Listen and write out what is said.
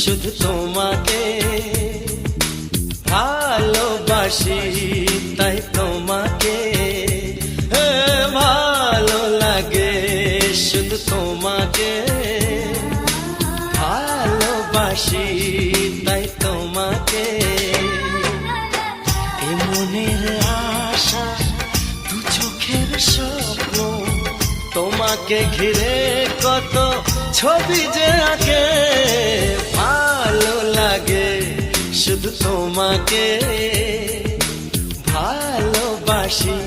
শুধু তোমাকে ভালোবাসি, তাই তোমাকে ভালো লাগে, শুধু তোমাকে ভালোবাসি, তাই তোমাকে। এ মনের আশা, দু চোখের স্বপ্ন, তোমাকে ঘিরে কত ছবি যে আঁকে, ভালো লাগে, শুধু তোমাকে ভালোবাসি।